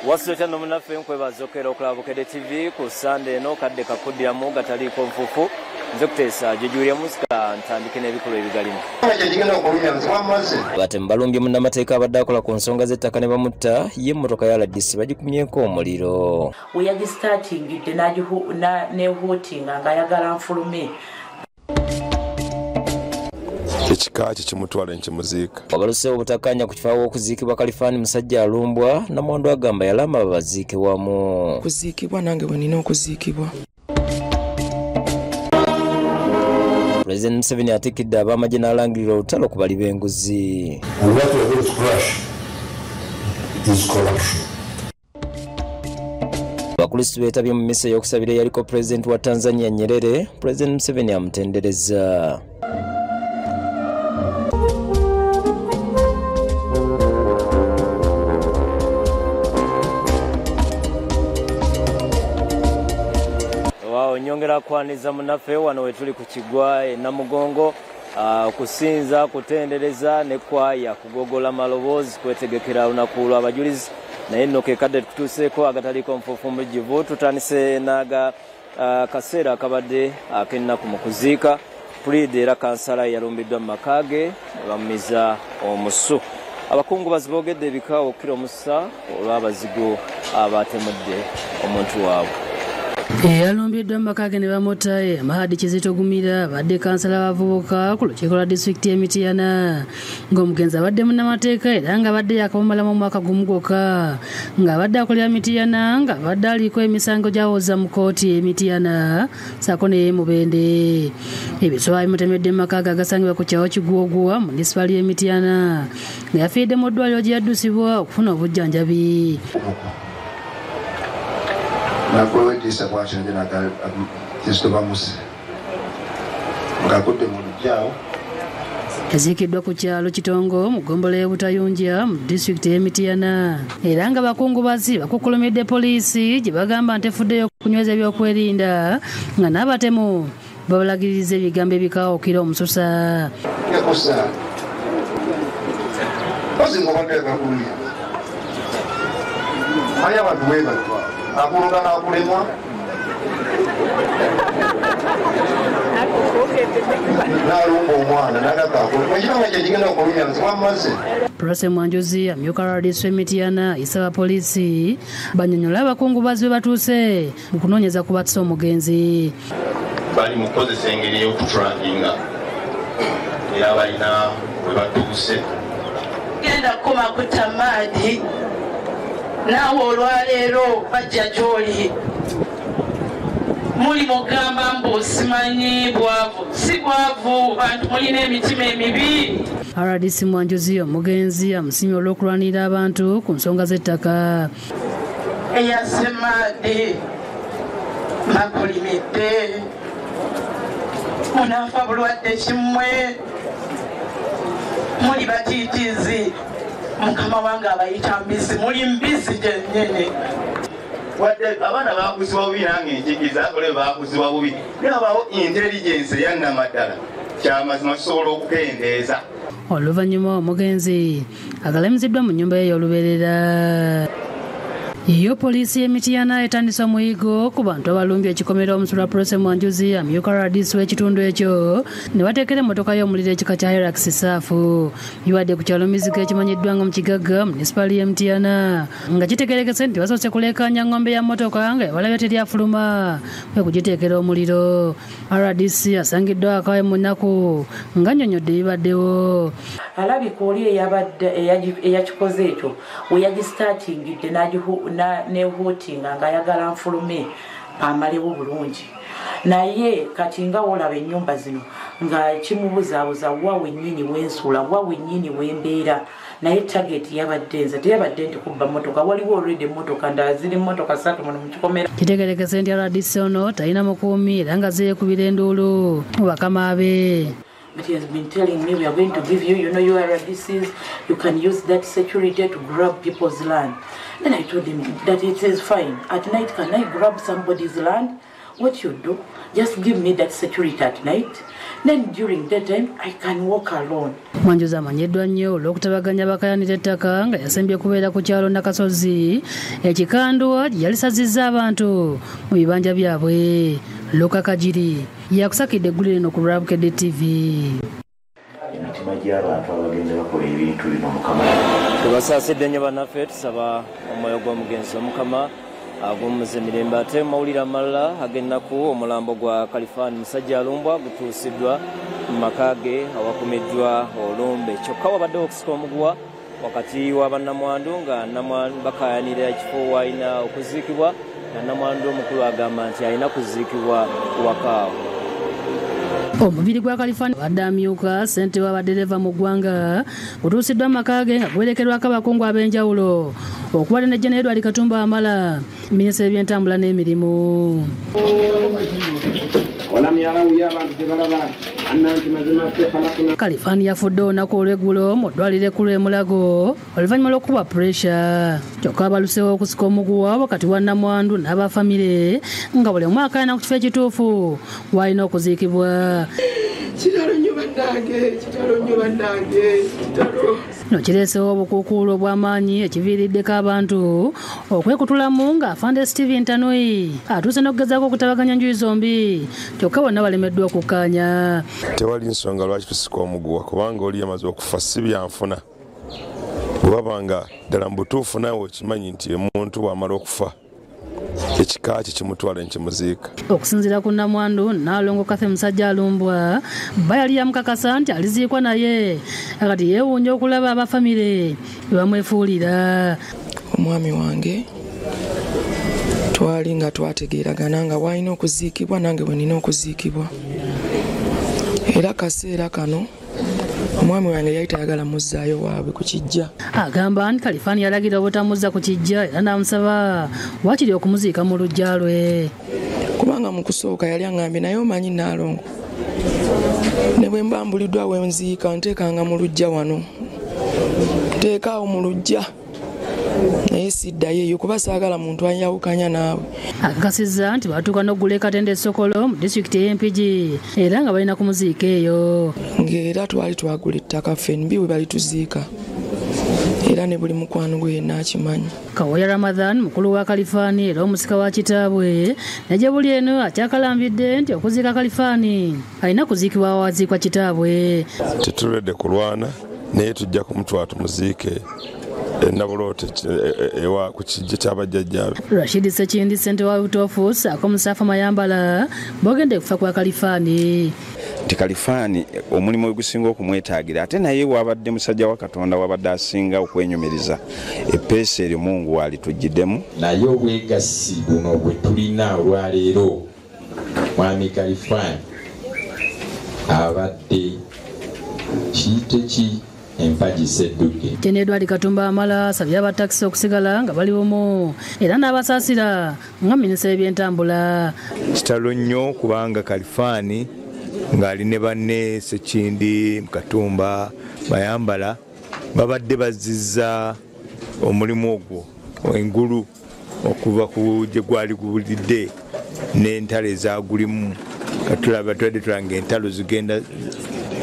Wasilo chano munafe nkwebaza okera okulaba Bukedde TV ku Sunday eno kadde kakudiramu gataliko nfufu nze kuteesa Julia Musika ntandike n'ebikolwa ebigalimu. Bate mbalumbye munnamateeka abadde akola ku nsonga z'ettaka ne bamutta ye emmotoka ya RDC bagikumyeko omuliro. We yagistartingidde nehuutinga ng'ayagala nfulume. Ekikaaki kimutwala nkimuziika. Wabaluse obutakkaanya ku kifo okuziikibwa Kalifani musajja alumbwa Namondo agamba yalama baziike wamu. Kuziikibwa nange bwe nina okuziikibwa. President Museveni atikidde ab'amagye n'alangirira olutalo ku bali b'enguzi. Abakristu beetabye mu mmisa ey'okusabira eyaliko Pulezidenti wa Tanzania Nyerere, President Museveni amutendereza. Nyongera kwaniza munafe wano wetuli ku Kigwa e Namugongo kusinza kutendereza ne kwaya kugogola maloboozi kwetegekera olunaku lw'abajulizi naye nno ke kadde tutuuseeko agataliko nfuufu mujjuvu tutandise naga kaseera akabadde ak'ennaku mu kuziika Pulidi era kansala yalumbiddwa mu maka ge bamumiza omusu. Abakungubazi boogedde ebikaawo kiro musa olw'abazigo abatemudde omuntu waabwe. Yalumbiddwa mu maka ge ne bamutta Mahadi Kizito Gumira badde kansala abavubuka ku lukiiko lwa disitulikiti y'e Mityana ng'omugenzi abadde munnamateeka era nga badde yakabamalamu mu mwaka gumu gwokka ng'abadde akolera Mityana ng'abadde aliko emisango gy'awoza mu kkooti y'e Mityana ssaako n'ey'e Mubende. Ebiswa bimutemedde mu maka ge agasangibwa ku kyawo Kigwogwa mu munisipaali y'e Mityana nga yafiiridde mu ddwaliro gye yaddusibwa okufuna obujjanjabi. Nakwewetiisa bwakyo nje Kristo bamuse ngakudde mu lujjaawo. Yaziikiddwa ku kyalo Kitongo mu ggombolola y'e Butayunja mu disitulikiti y'e Mityana era nga bakungubazi bakukkulumidde poliisi gye bagamba nti efuddeyo kunyweza ebyokwerinda nga n'abatemu babalagiririza ebigambo ebikaawo okira omususa. Aya abantu webatwa akulunga n'akulemwa n'alumba omwana n'agakakulemwa ekitanga kye kigenda okulumya nsiwamaze. Prose Mwanjozi amyuka RDC Mityana isaba poliisi banyonyola abakungubazi be batuuse mu kunoonyeza ku batisa omugenzi. Bali mu kukozesa engeri y'okutulakinga era balina we batuuse. Genda kukoma kutta maadi naawe olwaleero bajja gy'oli muli mugamba mbu simanyi bwavu si bwavu bantu mulina emitima emibi. RDC Mwanjozi omugenzi amusimye olw'okulwanirira abantu ku nsonga z'ettaka. Eyasemaadi bakulimidde munaafa bulwadde kimwe muli batiitizi Mukama wange abayita mbisi muli mbisi gyennyini. Wadde abaana baakuzibwa bubi nange njigiza ole baakuzibwa bubi nabawo intelligence yannamaddala kyamazima kisobola okukendeeza. Oluvannyuma omugenzi agalamiziddwa mu nnyumba ye y'olubeerera. Iyo poliisi y'e Mityana etandise omuyigo ku bantu abalumbye ekikomera omusula Prose Mwanjozi amyuka RDC w'ekitundu ekyo ne bateekera emmotoka y'omuliro ekika kya Hilux saafu biwadde ku kyalo Miziga ekimanyiddwa nga mu Kigagga munisipaali y'e Mityana nga kitegerekese nti basoose kuleekaanya ng'ombe ya mmotoka nga ewalabye teryafuluma kwe kugiteekera omuliro. RDC asangiddwa akawe mu nnaku nga nnyonnyodde ebibaddewo. Alabika oli eyakikoze ekyo we yagistartingidde nehuutinga ng'ayagala nfulume amalewo bulungi naye kati nga wolaba ennyumba zino nga kimubuzaabuza wa wennyini wensula wa wennyini wembeera naye target yabadde nze teyabadde nti kubba mmotoka waliwo already emmotoka ndala ziri mmotoka 3 muno mu kikomera. Kitegerekese nti RDC ono talina mukuumi era nga zeekubira enduulu mu bakama be. But he has been telling me we are going to give you, your RDCs, you can use that security to grab people's land. Then I told him that it is fine. At night, can I grab somebody's land? What you do, just give me that security at night. then during that time I can walk alone. Mwanjuzi amanyiddwa nnyo olw'okutabaganya bakayanira ettaka nga yasembye kubeera ku kyalo Nakasozi ekikandwa yalisazizza abantu mu bibanja byabwe. Luka Kajiri yakusakidde eggulu lino ku Rabukedde TV. Emitima gy'abantu abagenda bakola ebintu bino Mukama. Tubasaasidde nnyo bannaffe tusaba omwoyo gw'omugenzi Omukama agumuze emirembe ate mawulire amalala ag'ennaku omulambo gwa Kalifani Musajja Alumbwa gutuusiddwa mu maka ge awakumiddwa olumbe. Kyokka wabaddewo okusika omuguwa wakati wa bannamwandu nga nnamwandu bakayanira ekifo w'alina okuziikibwa na nnamwandu omukulu agamba nti alina kuziikibwa wakaawo. Omubiri gwa Kalifani wadde amyuka ssente w'abadereva mu ggwanga gutuusiddwa amaka ge nga guwerekerwako abakungu ab'enjawulo okuwala ne Jenerali Edward Katumba Wamala, minisita w'ebyentambula n'emirimu. Kalifani yafudde olunaku olw'eggulo mu ddwaliro ekkulu e Mulago oluvannyuma lw'okubwa puresha. Kyokka baluseewo okusika omuguwa wakati wa nnamwandu n'abafamire nga buli omu akaayana ku kifo ekituufu w'alina okuziikibwa. Kino kireesewo obukuukuulu obw'amaanyi ekiviiriddeko abantu okwekutulamu nga Afande Steven Tanui atuuse n'okugezaako okutabaganya njuyi zombi kyokka bonna balemeddwa okukkaanya. Tewali nsonga lwaki tusika omuguwa kubanga oli yamaze okufa si byanfuna. Bwabanga ddala mu butuufu naawe okimanyi nti omuntu bw'amala okufa ekika kye kimutwala nkimuziika. Okusinziira ku nnamwandu Nnaalongo Kathe Musajja Alumbwa bba yali yamukakasa nti aliziikwa naye kati yeewuunya okulaba abafamire bwe bamwefuulira. Omwami wange twali nga twategeeragana nga waalina okuziikibwa nange bwe nina okuziikibwa. Era kaseera kano omwami wange yali tayagala muzzaayo waabwe ku kijja. Agamba nti Kalifani yalagira obutamuzza ku kijja era n'amusaba waakiri okumuziika mu luggya lwe. Kubanga mu kusooka yali aŋŋambye naye omanyi Nnaalongo ne bwe mba mbuliddwa we nziika nteekanga mu luggya wano. Nteekaawo mu luggya naye siddayo eyo kuba saagala muntu anyawukanya naawe. Akakasizza nti batuuka n'oggula Katende Sokolo mu disitulikiti y'Empigi era nga balina kumuziika eyo. Ng'era twali twagula ettaka ffenbi we balituziika era ne buli mukwano gwe yenna akimanyi. Kawoya Ramadhan mukulu wa Kalifani era omusika wa kitaabwe najja buli eno akyakalambidde nti okuziika Kalifani alina kuziikibwa awaziikwa kitaabwe. Tetuledde kulwana naye tujja kumutwala tumuziike Nabuloote ewa ku kijja ky'abajjajjaabe. Rashid Sekindi ssente wa Utofu ssaako Musaafa Mayambala boogende kufa kwa Kalifani. Nti Kalifani omulimu ogusinga okumwetaagira ate naye wabadde musajja wa Katonda wabadde asinga okwenyumiriza eppeesa eri Mungu alitujjiddemu. Naye obwegassi buno bwe tulina olwaleero mwami Kalifani abadde kiyite ki empagi sedduke. Jenerali Edward Katumba Wamala asabye abatakisi okusigala nga bali omu era n'abasaasira nga minisita w'ebyentambula. Kitalo nnyo kubanga Kalifani ng'ali ne banne Sekindi Katumba Mayambala babadde bazizza omulimu ogwo engulu okuva ku gye gwali gubulidde n'entalo ezagulimu katulaba twadde tulanga entalo zigenda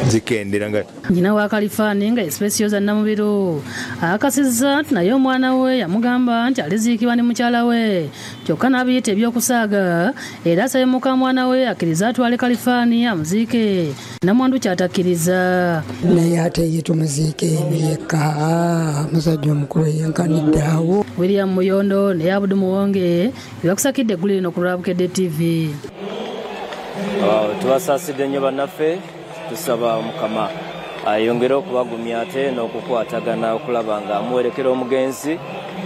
zikendera nga nyina wa Kalifani nga Especioza Namubiro akasizza nti naye omwana we yamugamba nti aliziikibwa ne mukyala we kyokka n'abiyita ebyokusaaga era asabye muka mwana we akkiriza atwale Kalifani amuziike. Namwandu kyatakkiriza naye ate ye tumuziike yekka musajja omukulu yenkanidde awo. William Muyondo ne Abudu Muwonge byakusakidde eggulu lino ku Rabukedde TV. Tubasaasidde nnyo bannaffe tusaba Mukama ayongere okubagumya ate n'okukwatagana okulaba nga amuwerekera omugenzi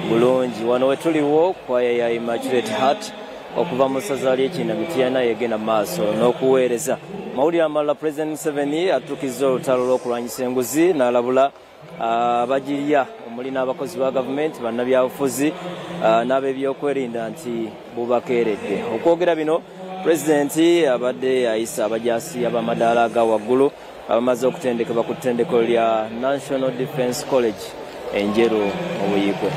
bulungi. Wano we tuliwo kwaya ya Immaculate Heart okuva mu ssaza ly'Ekinnamitiana yegenda maaso n'okuweereza. Mawulire amalala President Museveni atuukizza olutalo lw'okulwanyisa enguzi n'alabula abagirya omuli n'abakozi ba gavumenti bannabyabufuzi n'ab'ebyokwerinda nti bubakeeredde. Okwogera bino Pulezidenti abadde ayisa abajaasi ab'amadaala aga waggulu abamaze okutendekebwa ku ttendeko lya National Defence College enjeru mu Buyikwe.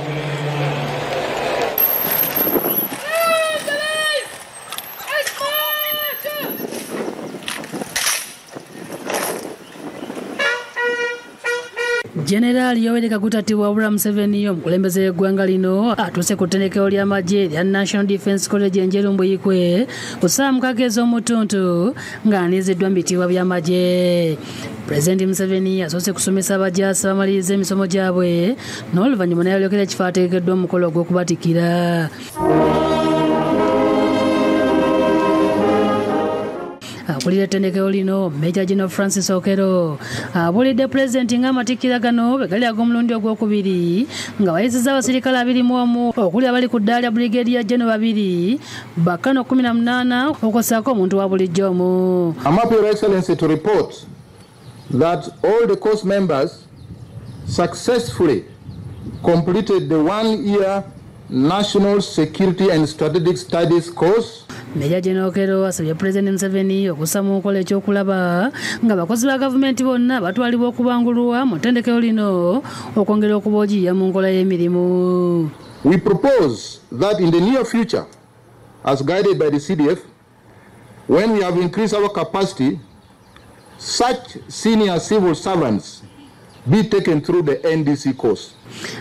Generali Yoweri Kaguta Tiwabula Museveni omukulembeze w'eggwanga lino atuuse ku ttendekero ly'amagye lya National Defence College enjeru Mbuyikwe ku ssaawa 6 ez'omutuntu ng'aniiziddwa mu bitiibwa by'amagye. Pulezidenti Museveni asoose kusomesa abajaasi bamaliriza emisomo gyabwe n'oluvannyuma n'ayolekera ekifo ategekeddwa omukolo ogw'okubatikira. Akulira ettendekero lino Major General Francis Okero abulidde pulezidenti ng'amatikkira gano bwe gali ag'omulundi ogwokubiri nga bayizizza abasirikale 21 okuli abali ku ddaala lya Brigadier General 2 Bakano 18 okossaako omuntu wa bulijjo omu. I'm happy, Your Excellency, to report that all the course members successfully completed the 1-year National Security and Strategic Studies course. Major General Okero asabye President Museveni okussa mu nkola ekyokulaba nga bakozi ba gavumenti bonna batwalibwa okubangulwa mu ttendekero lino okwongera okubogiya mu nkola y'emirimu. We propose that in the near future, as guided by the CDF, when we have increased our capacity, such senior civil servants be taken through the NDC course.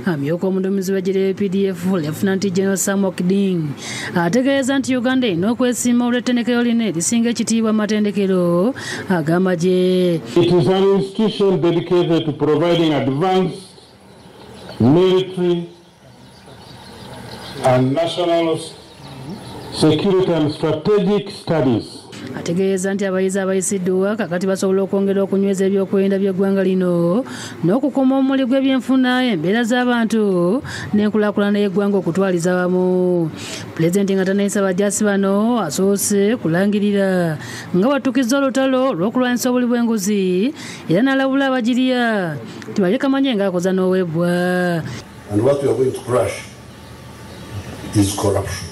Amyuka omuduumizi w'eggye PDF Lieutenant General Sam Okding ategeeza nti Uganda erina okwesiima olw'ettendekero lino erisinga ekitiibwa amatendekero ag'amagye. It is an institution dedicated to providing advanced military and national security and strategic studies. Ategeeza nti abayizi abayisiddwa kakati basobola okwongera okunyweza ebyokwerinda by'eggwanga lino n'okukuuma omuli gw'ebyenfuna, embeera z'abantu n'enkulaakulana y'eggwanga okutwaliza wamu. Pulezidenti nga tanayisa bajaasi bano asoose kulangirira nga batuukizza olutalo olw'okulwanyisa obuli bw'enguzi era n'alabula abagirya tibalyekamanye ng'akoza n'oweebwa. And what we are going to crush is corruption.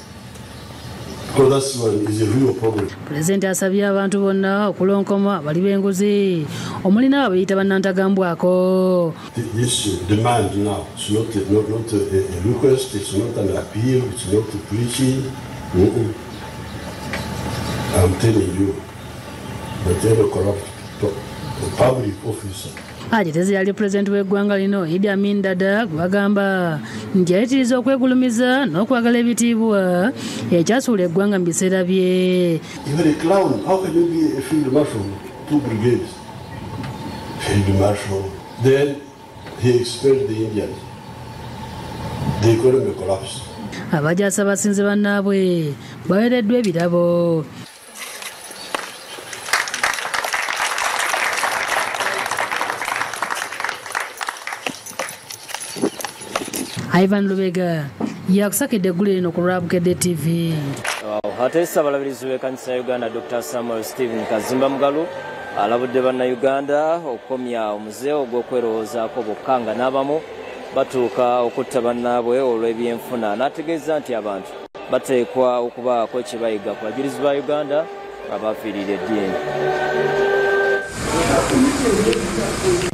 That's one is a real problem. Pulezidenti asabye abantu bonna okulonkoma abali b'enguzi omulina abayita bannantagambwako. This demand now is not a request, it's not an appeal, it's not a preaching. I'm telling you, whatever corrupt public officer. Ajitezi yali pulezidenti w'eggwanga lino Idi Amin Dada gwe bagamba nti yayitiriza okwegulumiza n'okwagala ebitiibwa ekyasuula eggwanga mu biseera bye. Even a clown, how can you be a field marshal, 2 brigades? Field marshal. Then he expelled the Indians. The economy collapsed. Abajaasi abasinze bannaabwe baweereddwa ebirabo. Ivan Lubega yakusakidde eggulu lino ku Lwabukedde TV. Ate Ssaabalabirizi w'ekkanisa ya Uganda Dr. Samuel Stephen Kazimba Mugalu alabudde bannayuganda okukomya omuze ogw'okwerowoozaako bokka nga n'abamu batuuka okutta bannaabwe olw'ebyenfuna. N'ategeeza nti abantu bateekwa okubaako kye bayiga ku bajulizi ba Uganda abafiirira eddiini.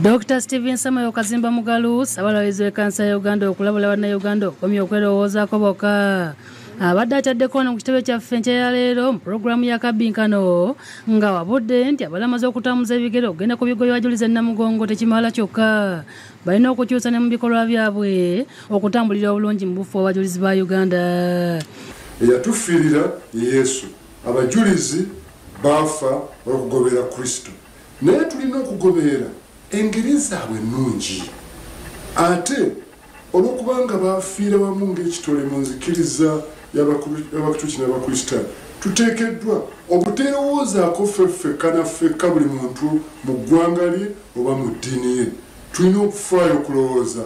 Dr. Stephen Samuel Kazimba Mugalu Ssaabalabirizi w'ekkanisa ya Uganda okulabula bannayuganda okomya okwerowoozaako bokka abadde akyaddeko wano ku kitebe kyaffe enkya ya leero mu pulogulaamu ya Kabinkano nga wabudde nti abalamaze okutambuza ebigere okugenda ku bigo by'abajulizi e Namugongo tekimala kyokka, balina okukyusa ne mu bikolwa byabwe okutambulira obulungi mu bufu abajulizi ba Uganda. Eyatufiirira Yesu, abajulizi baafa olw'okugobera Kristo, naye tulina okugoberera engeri zaabwe ennungi. Ate olw'okubanga baafiira wamu ng'ekitole mu nzikiriza y'abakristo n'abakristaayo, tuteekeddwa obuteerowoozaako ffeffekka na ffekka buli muntu mu ggwanga lye oba mu ddiini ye. Tulina okufaayo okulowooza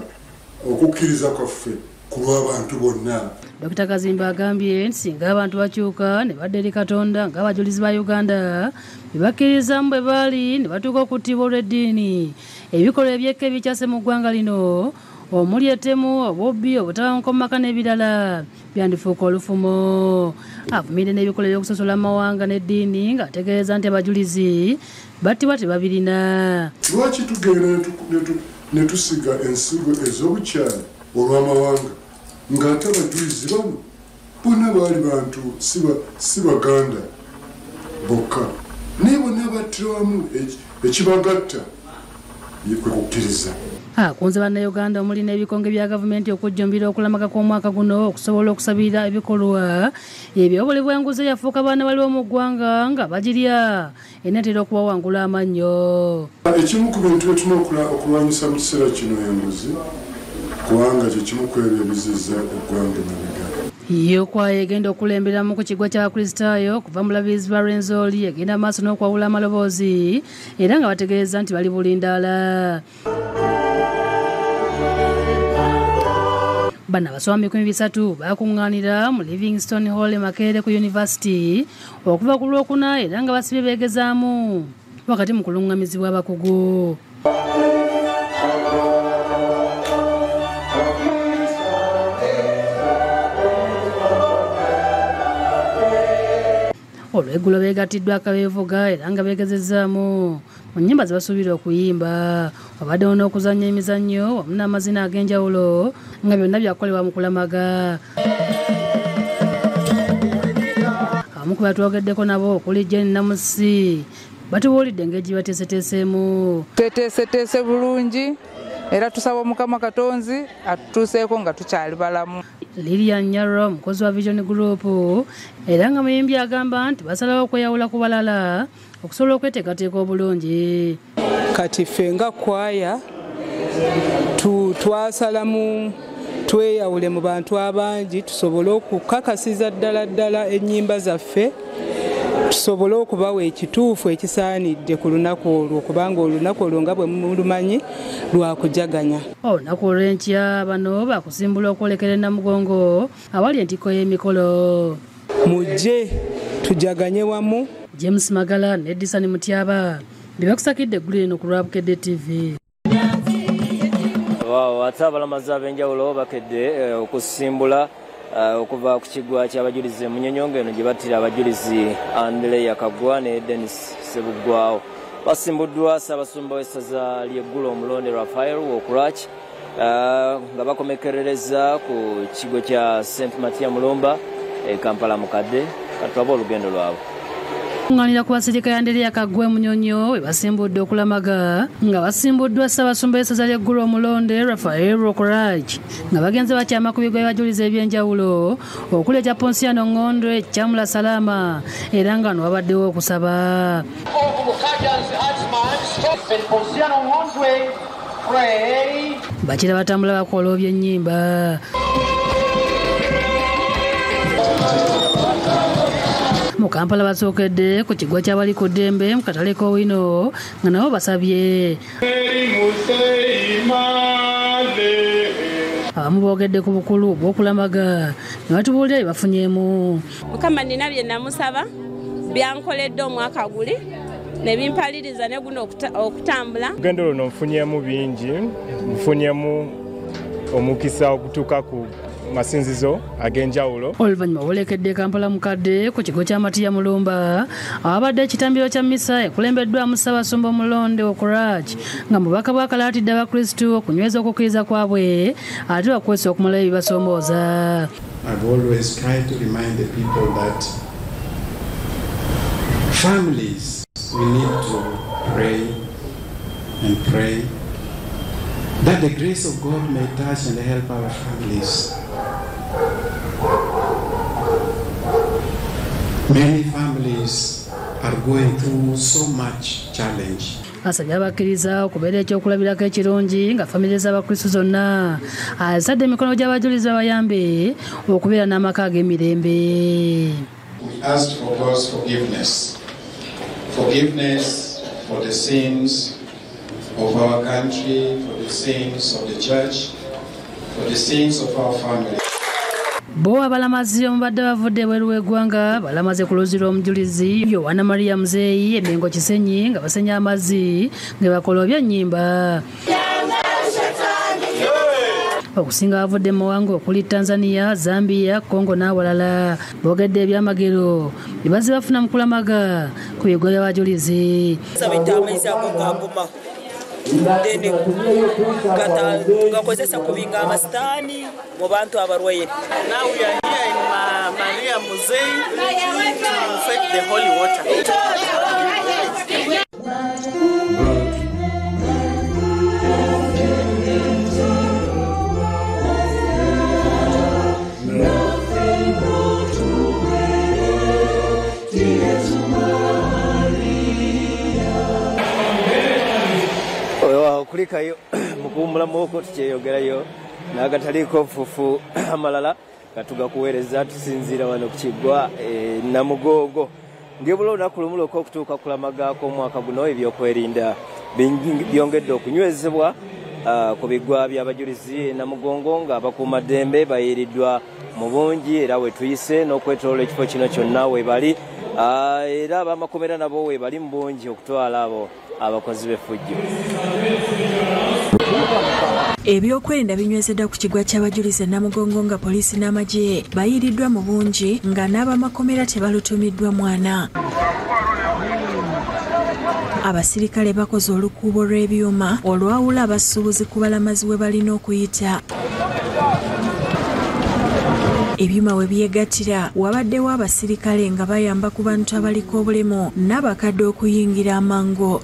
okukkiriza kwaffe ku lw'abantu bonna. Dr. Kazimba agambye nti singa abantu bakyuka ne badda eri Katonda ng'abajulizi ba Uganda be bakkirizamu bwe baali ne batuuka okuttibwa olw'eddiini, ebikolwa ebyekka ebikyase mu ggwanga lino omuli ettemu, obubbi, obutabanguko mu maka n'ebirala byandifuuka olufumo. Avumirire n'ebikolwa by'okusosola amawanga n'eddiini ng'ategeeza nti abajulizi battibwa tebabirina. Lwaki tugenda ne tusiga ensigo ez'obukyali olw'amawanga ng'ate abajulizi bano bonna baali bantu si Baganda bokka, naye bonna battira wamu ekibagatta kwe kukkiriza. akunze bannayuganda omuli n'ebikonge bya gavumenti okujjumbira okulamaga kw'omwaka guno okusobola okusabira ebikolwa ebyobuli bw'enguzi yafuuka baana baliwo mu ggwanga nga bagirya enatera okubawangula amannyo. Ekimu ku bintu byetulina okulwanyisa mu kiseera kino enguzi kubanga kyekimu ku ebyo ebizizza eggwanga emabega. Yokwaya egenda okulemberamu ku kiggwa ky'abakristaayo kuva mu Labizi ba Rwenzori egenda maaso n'okwawula amaloboozi era nga bategeeza nti bali bulindaala. Bana basoma 300 bakungaanira mu Livingstone Hall e Makerere ku University okuva ku Lwokuna era nga basibye beegezaamu wakati mu kulungamizibwa abakugu. Olweggulo beegatiddwa akabeevuga era nga beegezezaamu mu nnyimba ze basuubira okuyimba wabaddewo n'okuzannya emizannyo wamu n'amazina ag'enjawulo nga byonna byakolebwa mu kulamaga. Abamu ku batwogeddeko nabo okuli Jane Namusi batubuulidde engeri gye bateeseteeseemu. Tweteeseteese bulungi era tusaba Mukama Katonzi atutuuseeko nga tukyali balamu. Lilian Nyarro mukozi wa Vision Group era nga muyimbi agamba nti basalawo okweyawula ku balala okusobola okweteekateeka obulungi. Kati ffe nga kwaya twasalamu tweyawule mu bantu abangi tusobole okukakasiza ddala ennyimba zaffe tusobole okubawa ekituufu ekisaanidde ku lunaku olwo kubanga olunaku olwo nga bwe mulumanyi lwakujaganya. Olunaku olw'enkya bano bakusimbula okwolekera e Namugongo awali entikko y'emikolo. Mujje tujaganye wamu. James Magala ne Edison Mutyaba bebakusakidde eggulu eno ku Lwabukedde TV. Ate abalamazi ab'enjawulo bakedde okusimbula okuva ku kiggwa ky'abajulizi Munyonyongo eno gye battira abajulizi Andrea Kagwa ne Dennis Sebuggwawo. Basimbuddwa Ssaabasumba w'essaza ly'eggulo omulonde Rafael Wokurach nga bakomekerereza ku kigo kya St. Matia Mulumba e Kampala mukadde katulaba olugendo lwabwe. Kunganira ku basirikale Andrea Kagwa Munyonyo we basimbudde okulamaga nga basimbuddwa Ssaabasumba w'essaza ly'eggulo omulonde Rafael Wokurach nga bagenze bakyama ku bigo by'abajulizi eby'enjawulo okuli ekya Ponsiano Ngondwe Kyamula Salama era nga wabaddewo okusaba. Bakira batambula bakola ebyennyimba. Mu Kampala basookedde ku kiggwa ky'abali ku ddembe mu katale k'Owino nga nabo basabye. Abamu boogedde ku bukulu bw'okulamaga ne batubuulira bye bafunyeemu. Mukama nina bye namusaba byankoledde omwaka guli ne bimpaliriza ne guno okutambula. Olugendo luno nfunyeemu bingi, nfunyeemu omukisa okutuuka ku masinzizo ag'enjawulo. Oluvannyuma bwolekedde Kampala mukadde ku kigo kya Matiya Mulumba awabadde ekitambiro kya misa ekulembeddwamu Ssaabasumba omulonde Wokurach nga mubaka bwakalaatidde abakristu okunyweza okukkiriza kwabwe ate bakwesa okumalayo ebibasoomooza. I've always tried to remind the people that families, we need to pray and pray that the grace of God may touch and help our families. Many families are going through so much challenge. Asabye abakkiriza okubeera ekyokulabirako ekirungi nga famire z'abakristu zonna azadde emikono gy'abajulizi abayambe okubeera n'amaka ag'emirembe. We ask for God's forgiveness for the sins of our country, for the sins of the church, for the sins of our family. Bo abalamazi omubadde bavudde ebweru w'eggwanga balamaze ku luzzi lw'omujulizi Yohana Maria Muzeeyi Emengo Kisenyi nga basenya amazzi nga bakola ebyennyimba. Okusinga bavudde mu mawanga okuli Tanzania, Zambia, Congo n'awalala boogedde ebyamagero bye bazze bafuna mu kulamaga ku bigo by'abajulizi. Tugakozesa kubinga amasitaani mu bantu abarwaye. Now we are here in Maria Muzeeyi to fetch the holy water. muoko tukyeyogerayo n'agataliiko fufu amalala katugakuweereza tusinziira wano ku Kiggwa Namugongo ng'ebula olunaku lumu lwokka okutuuka kulamaga k'omwaka guno ebyokwerinda byongedde okunywezebwa ku biggwa by'abajulizi Namugongo ng'abakuumaddembe bayiiriddwa mu bungi era we tuyise n'okwetoloola ekifo kino kyonna we bali era ab'amakomera nabo we bali mu bungi okutwala abo abakozi b'effujjo. Ebyokwerinda binywezeddwa ku kiggwa ky'abajulizi Namugongo nga poliisi n'amagye bayiiriddwa mu bungi nga n'abamakomera tebalutumiddwa mwana. Abasirikale bakoze olukuubo lw'ebyuma olwawula abasuubuzi ku balamazi we balina okuyita. Ebyuma we byegattira wabaddewo abasirikale nga bayamba ku bantu abaliko obulemu n'abakadde okuyingira amango.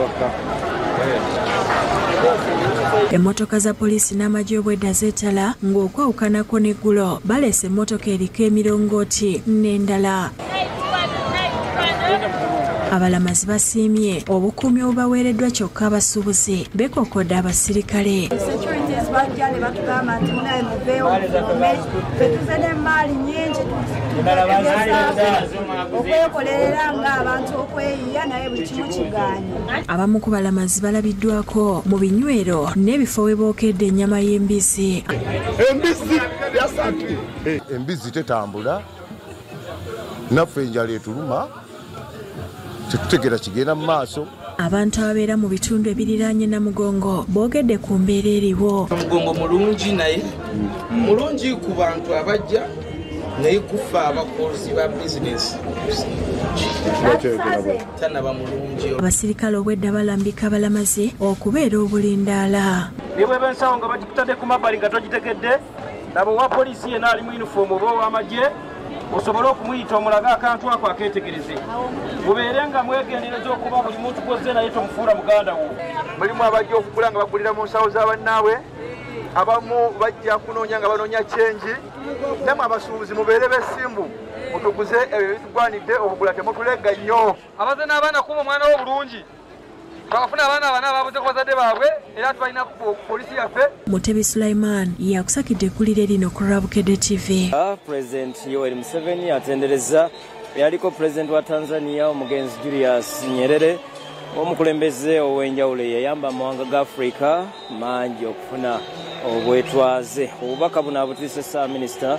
Emmotoka za poliisi n'amagye obwedda zeetala ng'okwawukanako n'eggulo baleese emmotoka eriko emirongooti n'endala. Abalamazi basiimye obukuumi obubaweereddwa kyokka abasuubuzi bekokodde abasirikale. Bajja ne batugamba nti munaye muveewo fetuze n'emmaali nnyingi okwekolerera ng'abantu okweyiya naye buli kimu kigaanye. Abamu ku balamazi balabiddwako mu binywero n'ebifo we bookedde ennyama y'embizzi. Embizzi tetambula naffe enjala etuluma tetutegera kigenda mu maaso. Abantu ababeera mu bitundu ebiriraanye Namugongo boogedde ku mbeera eriwo. Namugongo mulungi naye mulungi ku bantu abajja naye kufa abakozi ba bizinesi tanaba mulungi. Abasirikale obwedda balambika abalamazi okubeera obulindaala. Ne bweba ensawo nga bagikutadde ku mabbali nga togitegedde nabo wa poliisi yenna ali mu yunifoomu oba ow'amagye osobole okumuyita omulaga akantu ako akeetegereze mubeere nga mwegendereza okuba buli muntu gwozze naye tomufuula muganda wo. Mulimu abajja okugula nga bagulira mu nsawo z'abannaabwe, abamu bajja kunoonya nga banoonya kyenji, namwe abasuubuzi mubeere b'essimbu mutuguze ebyo bitugwanidde obugula temutulega nnyo. Abaze n'abaana kuba omwana wo bulungi twafuna abaana abana ababuze ku bazadde baabwe era tubalina ku poliisi yaffe. Mutebi Sulaiman yakusakidde eggulire lino ku Rabukedde TV. President Yoweri Museveni atendereza yaliko President wa Tanzania omugenzi Julius Nyerere omukulembeze ow'enjawulo yayamba amawanga ga Africa mangi okufuna obwetwaze. Obubaka buno abutiise Ssaabaminisita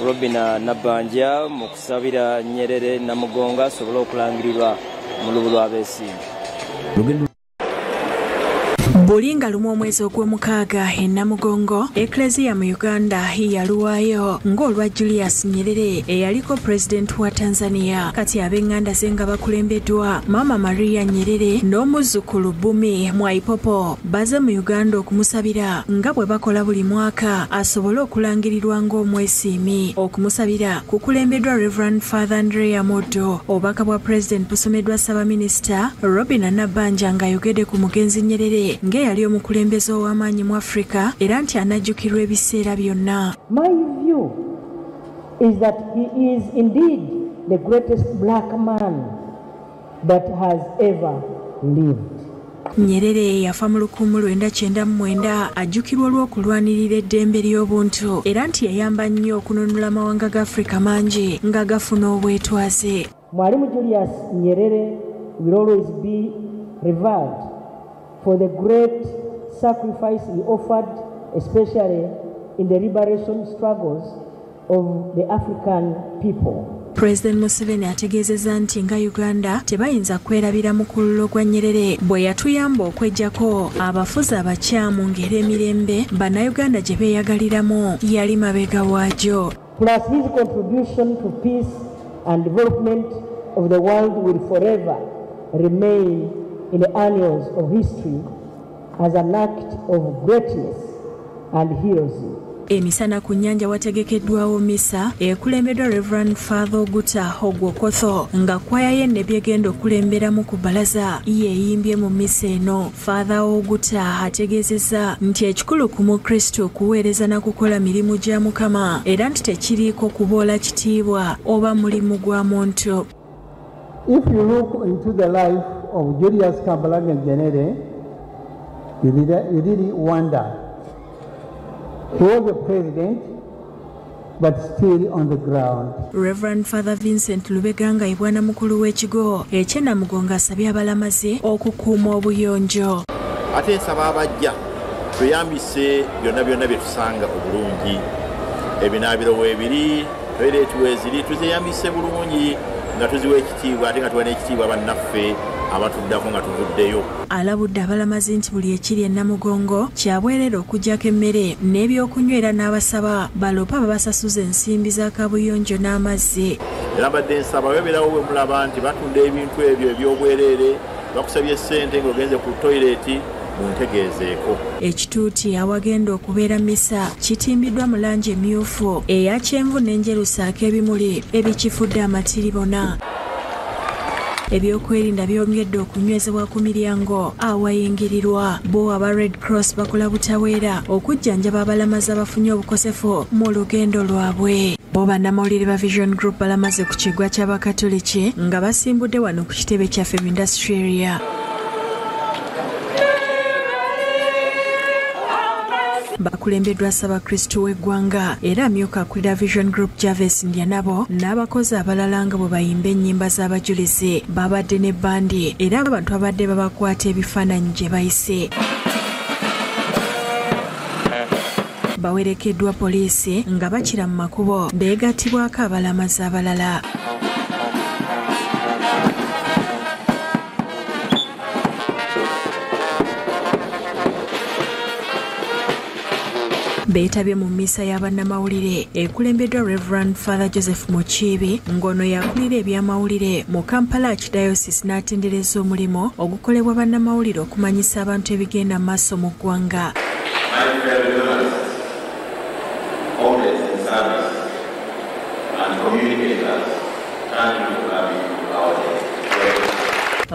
Robina Nabbanja mu kusabira Nyerere Namugongo asobole okulangirirwa mu lubu lw'abeesimbu. Bulinga lumu omwezi ogw'omukaaga e Namugongo Eklezia mu Uganda yaluwaayo ng'olwa Julius Nyerere eyaliko President wa Tanzania. Kati ab'enganda ze nga bakulembeddwa Mama Maria Nyerere n'omuzzukulu Bumi Mwaipopo baze mu Uganda okumusabira nga bwe bakola buli mwaka asobole okulangirirwa ng'omwesiimi. Okumusabira kukulembeddwa Reverend Father Andrea Moddo. Obubaka bwa President busomeddwa Ssaabaminisita Robina Nabbanja ng'ayogedde ku mugenzi Nyerere ng'eyali omukulembeze ow'amaanyi mu Africa era nti anajjukirwa ebiseera byonna. My view is that he is indeed the greatest black man that has ever lived. Nyerere yafa mu 1999 ajjukirwa olw'okulwanirira eddembe ly'obuntu era nti yayamba nnyo okununula amawanga ga Africa mangi nga gafuna obwetwaze. Mwalimu Julius Nyerere will always be revered for the great sacrifice he offered, especially in the liberation struggles of the African people. President Museveni ategeezezza nti nga Uganda tebayinza kwerabira mukululo gwa Nyerere bwe yatuyamba okwejjako abafuzi abakyamu ng'era emirembe bannayuganda gye beeyagaliramu yali mabega waagyo. Plus his contribution to peace and development of the world will forever remain in the annals of history as an act of greatness and heroism. Emisana ku nnyanja wategekeddwawo misa ekulembeddwa Reverend Father Oguta Ogwokotho nga kwaya ye ne byegenda okulemberamu ku bbalaza yeeyimbye mu misa eno. Father Oguta ategeezezza nti ekikulu ku Mukristo kuweereza na kukola mirimu gya Mukama era nti tekiriiko kuboola kitiibwa oba mulimu gwa muntu. If you look into the life of Julius Kambarage Nyerere, you really wonder He was a president, but still on the ground. Reverend Father Vincent Lubeganga ibwana mukulu w'ekigo Namugongo asabye abalamaze okukuuma obuyonjo. Ate nsaba abajja tuyambise byonna bye tusanga obulungi. Ebinaabiro weebiri toilet weeziri tuziyambise bulungi nga tuziwa ekitiibwa ate nga tuwa n'ekitiibwa bannaffe abatuddako nga tuvuddeyo. Alabudde abalamazi nti buli ekiri Namugongo kyabwerera okuggyako emmere n'ebyokunywera n'abasaba balopa babasasuza ensimbi za kabuyonjo n'amazzi. Era mbadde nsaba bebeerawo bwe mulaba nti batunda ebintu ebyo eby'obwereere bakusabye ssente ng'ogenze ku toyireti muntegeezeeko. Ekituuti awagenda okubeera misa kitimbiddwa mu langi emmyufu eya kyenvu n'enjeru ssaako ebimuli ebikifudde amatiribona. Ebyokwerinda byongedde okunywezebwa ku miryango awayingirirwa. Bo aba Red Cross bakola butaweera okujjanjaba abalamazi abafunye obukosefu mu lugendo lwabwe. Bo bannamawulire ba Vision Group balamaze ku kiggwa ky'Abakatoliki nga basimbudde wano ku kitebe kyaffe mu industry area. Bakulembeddwa Ssaabakristu w'eggwanga era amyuka akulira Vision Group Jarvis Ndyanabo n'abakozi abalala nga bwe bayimba ennyimba z'abajulizi babadde ne bandi era abantu abadde babakwata ebifaananyi gye bayise. Bawerekeddwa poliisi nga bakira mu makubo beegattibwako abalamazi abalala. Beetabye mu mmisa y'abannamawulire ekulembeddwa Reverend Father Joseph Mukiibi ng'ono yakulira ebyamawulire mu Kampala Archdiocese n'atendereza omulimu ogukolebwa bannamawulire okumanyisa abantu ebigenda mu maaso mu ggwanga.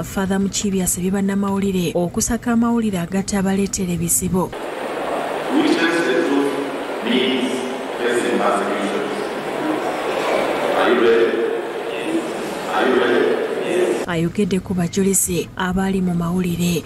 Father Mukiibi asabye bannamawulire okusaka amawulire agatabaleetera ebizibu. Means facing persecutions. Are you ready? Are you ready? Yes. Ayogedde ku bajulizi abali mu mawulire.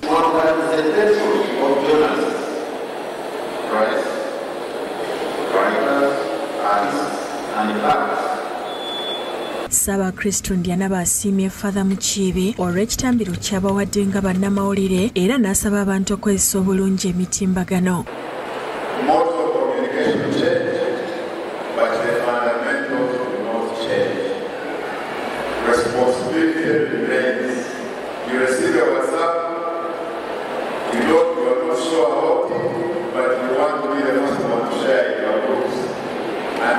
Ssaabakristu Ndyanabo asiimye Father Mukiibi olw'ekitambiro ky'abawadde nga bannamawulire era n'asaba abantu okozesa obulungi emitimbagano. Responsibility remains. You receive a WhatsApp, you are not sure about it, but you want to be the first one to share your groups. And